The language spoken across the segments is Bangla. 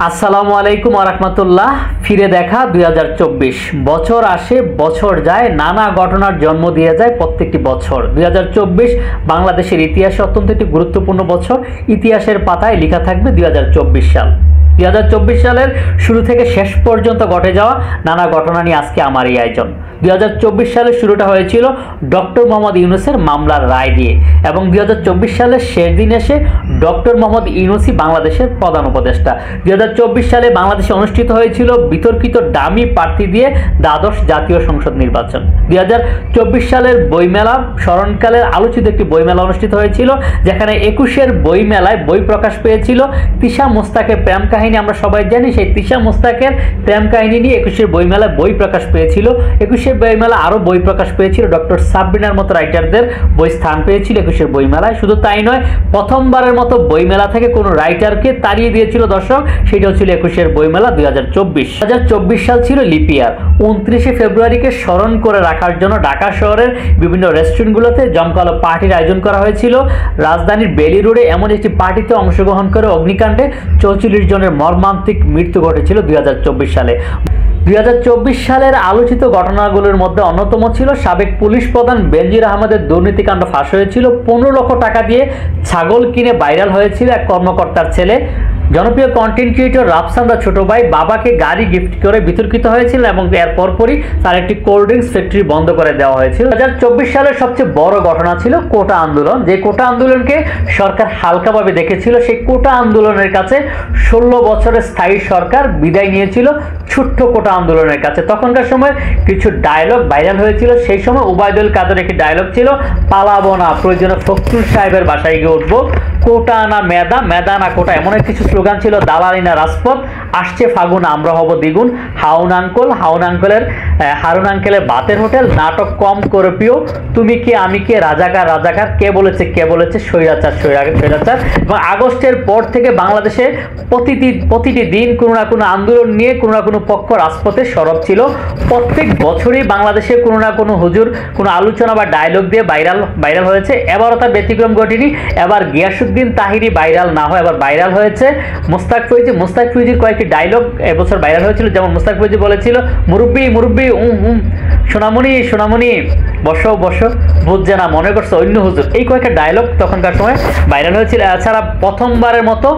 আসসালামু আলাইকুম ওয়া রাহমাতুল্লাহ। ফিরে দেখা 2024 বছর আসে বছর যায়, নানা ঘটনার জন্ম দিয়ে যায় প্রত্যেকটি বছর। 2024 বাংলাদেশের ইতিহাসে অত্যন্ত একটি গুরুত্বপূর্ণ বছর। ইতিহাসের পাতায় লেখা থাকবে 2024 সাল। 2024 সালের শুরু থেকে শেষ পর্যন্ত ঘটে যাওয়া নানা ঘটনা নিয়ে আজকে আমার এই আয়োজন। 2024 সালের শুরুটা হয়েছিল ডক্টর মোহাম্মদ ইউনূসের মামলার রায় দিয়ে, এবং 2024 সালের শেষ দিন এসে ডক্টর মোহাম্মদ ইউনূসই বাংলাদেশের প্রধান উপদেষ্টা। 2024 সালে বাংলাদেশে অনুষ্ঠিত হয়েছিল বিতর্কিত ডামি প্রার্থী দিয়ে দ্বাদশ জাতীয় সংসদ নির্বাচন। 2024 সালের বইমেলা স্মরণকালের আলোচিত একটি বইমেলা অনুষ্ঠিত হয়েছিল, যেখানে 21-এর বইমেলায় বই প্রকাশ পেয়েছিল তিশা মুস্তাকের প্রেম কাহিনী। আমরা সবাই জানি সেই তিশা মুস্তাকের প্রেম কাহিনী নিয়ে 21-এর বইমেলায় বই প্রকাশ পেয়েছিল। 21-এর বইমেলা আরও বই প্রকাশ পেয়েছিল, ডক্টর সাবরিনার মতো রাইটারদের বই স্থান পেয়েছিল 21-এর বইমেলায়। শুধু তাই নয়, প্রথমবারের মতো বইমেলা থেকে কোনো রাইটারকে তাড়িয়ে দিয়েছিল দর্শক, সেটা হচ্ছিল 21-এর বইমেলা 2024 সাল ছিল লিপিয়ার। 29শে ফেব্রুয়ারিকে স্মরণ করে রাখার জন্য ঢাকা শহরের বিভিন্ন রেস্টুরেন্টগুলোতে জমকালো পার্টির আয়োজন করা হয়েছিল। রাজধানীর বেলি রোডে এমন একটি পার্টিতে অংশগ্রহণ করে অগ্নিকাণ্ডে 44 জনের মর্মান্তিক মৃত্যু ঘটেছিল 2024 সালে। 2024 সালের আলোচিত ঘটনাগুলোর মধ্যে অন্যতম ছিল সাবেক পুলিশ প্রধান বেনজির আহমেদের দুর্নীতিকাণ্ড ফাঁস হয়েছিল। 15 লক্ষ টাকা দিয়ে ছাগল কিনে ভাইরাল হয়েছিল এক কর্মকর্তার ছেলে। জনপ্রিয় কন্টেন্ট ক্রিয়েটর রাফসানদার ছোট ভাই বাবাকে গাড়ি গিফট করে বিতর্কিত হয়েছিল, এবং এর পরপরই তার একটি কোল্ড ড্রিঙ্কস ফ্যাক্টরি বন্ধ করে দেওয়া হয়েছিল। 2024 সালের সবচেয়ে বড় ঘটনা ছিল কোটা আন্দোলন। যে কোটা আন্দোলনকে সরকার হালকাভাবে দেখেছিল, সেই কোটা আন্দোলনের কাছে 16 বছরের স্থায়ী সরকার বিদায় নিয়েছিল ছোট্ট কোটা আন্দোলনের কাছে। তখনকার সময় কিছু ডায়লগ ভাইরাল হয়েছিল। সেই সময় ওবায়দুল কাদের একটি ডায়লগ ছিল, পালাবো না, প্রয়োজনে ফখরুল সাহেবের বাসায় গিয়ে উঠবো, কোটা না মেদা, মেদা না কোটা, এমন কিছু স্লোগান ছিল। দালালি না রাজপথ, আসছে ফাগুন আমরা হব দ্বিগুণ, হারুন আঙ্কেলের বাতের হোটেল, নাটক কম করে পিও, তুমি কে আমি কে, রাজাকার রাজাকার, কে বলেছে স্বৈরাচার স্বৈরাচার। এবং আগস্টের পর থেকে বাংলাদেশে প্রতিটি দিন কোনো না কোনো আন্দোলন নিয়ে কোনো না কোনো পক্ষ রাজপথে সরব ছিল। প্রত্যেক বছরই বাংলাদেশে কোনো না কোনো হুজুর কোনো আলোচনা বা ডায়লগ দিয়ে ভাইরাল হয়েছে। এবারও তার ব্যতিক্রম ঘটেনি। এবার গিয়াসউদ্দিন তাহিরি ভাইরাল না হয়, এবার ভাইরাল হয়েছে মুস্তাক ফৈজির কয়েকটি ডায়লগ এবছর ভাইরাল হয়েছিল। যেমন মুস্তাক ফৈজি বলেছিল, মুরব্বি সোনামণি বসো বুঝছে না, মনে করছে অন্য হুজুর। এই কয়েকটা ডায়লগ তখনকার সময় ভাইরাল হয়েছিল। এছাড়া প্রথমবারের মতো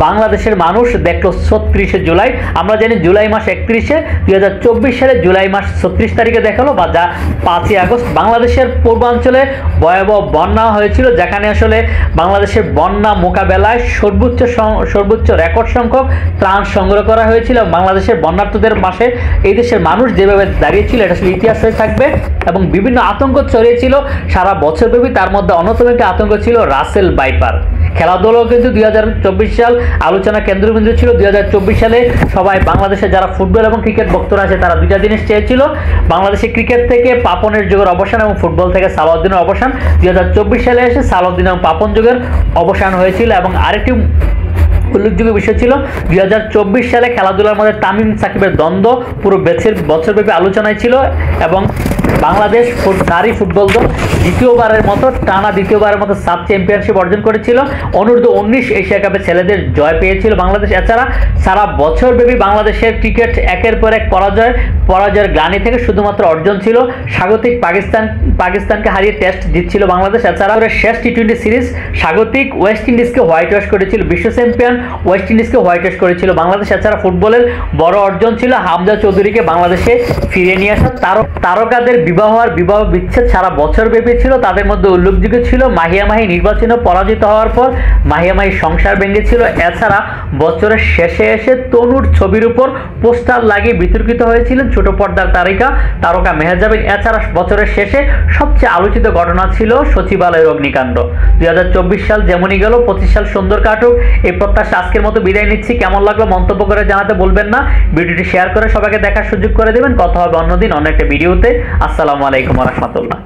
বাংলাদেশের মানুষ দেখলো 36শে জুলাই। আমরা জানি জুলাই মাস 31-এ, 2024 সালে জুলাই মাস 36 তারিখে দেখালো, বা যা 5ই আগস্ট বাংলাদেশের পূর্বাঞ্চলে ভয়াবহ বন্যা হয়েছিল, যেখানে আসলে বাংলাদেশের বন্যা মোকাবেলায় সর্বোচ্চ রেকর্ড সংখ্যক ত্রাণ সংগ্রহ করা হয়েছিল। বাংলাদেশের বন্যার্থদের পাশে এই দেশের মানুষ যেভাবে দাঁড়িয়েছিল, এটা আসলে ইতিহাস হয়ে থাকবে। এবং বিভিন্ন আতঙ্ক ছড়িয়েছিল সারা বছরব্যাপী। তার মধ্যে অন্যতম একটি আতঙ্ক ছিল রাসেল ভাইপার। খেলাধুলাও কিন্তু 2024 সাল আলোচনা কেন্দ্রবিন্দু ছিল। 2024 সালে সবাই বাংলাদেশের যারা ফুটবল এবং ক্রিকেট ভক্তরা আছে তারা দুইটা জিনিস চেয়েছিল, বাংলাদেশের ক্রিকেট থেকে পাপনের যুগের অবসান এবং ফুটবল থেকে সালাউদ্দিনের অবসান। 2024 সালে এসে সালাউদ্দিন এবং পাপন যুগের অবসান হয়েছিল। এবং আরেকটি উল্লেখযোগ্য বিষয় ছিল 2024 সালে খেলাধুলার মধ্যে তামিম সাকিবের দ্বন্দ্ব পুরো বছরব্যাপী আলোচনায় ছিল, এবং বাংলাদেশ নারী ফুটবল দল দ্বিতীয়বারের মতো সাব চ্যাম্পিয়নশিপ অর্জন করেছিল। অনূর্ধ্ব-19 এশিয়া কাপে ছেলেদের জয় পেয়েছিল বাংলাদেশ। এছাড়া সারা বছরব্যাপী বাংলাদেশের ক্রিকেট একের পর এক পরাজয়ের গ্লানি থেকে শুধুমাত্র অর্জন ছিল। স্বাগতিক পাকিস্তানকে হারিয়ে টেস্ট জিতছিল বাংলাদেশ। এছাড়া শেষ টি20 সিরিজ স্বাগতিক ওয়েস্ট ইন্ডিজকে হোয়াইট ওয়াশ করেছিল, বিশ্ব চ্যাম্পিয়ন ওয়েস্ট ইন্ডিজকে হোয়াইট ওয়াশ করেছিল বাংলাদেশ। এছাড়া ফুটবলের বড় অর্জন ছিল হামজা চৌধুরীকে বাংলাদেশে ফিরে নিয়ে আসা। তারকাদের বিবাহ বিচ্ছেদ সারা বছরব্যাপী ছিল। তাদের মধ্যে উল্লেখযোগ্য ছিল মাহিয়া মাহি নির্বাচনে পরাজিত হওয়ার পর মাহিয়া মাহি সংসার ভেঙেছিল। এছাড়া বছরের শেষে এসে তনুর ছবির উপর পোস্টার লাগিয়ে বিতর্কিত হয়েছিলেন ছোট পর্দার তারকা মেহেজাবিন। এছাড়া বছরের শেষে সবচেয়ে আলোচিত ঘটনা ছিল সচিবালয়ের অগ্নিকাণ্ড। 2024 সাল যেমনই গেল, 25 সাল সুন্দর কাটুক এই প্রত্যাশা আজকের মতো বিদায় নিচ্ছি। কেমন লাগলো মন্তব্য করে জানাতে বলবেন না। ভিডিওটি শেয়ার করে সবাইকে দেখার সুযোগ করে দেবেন। কথা হবে অন্যদিন অন্য একটা ভিডিওতে। আসসালামু আলাইকুম ওয়া রাহমাতুল্লাহ।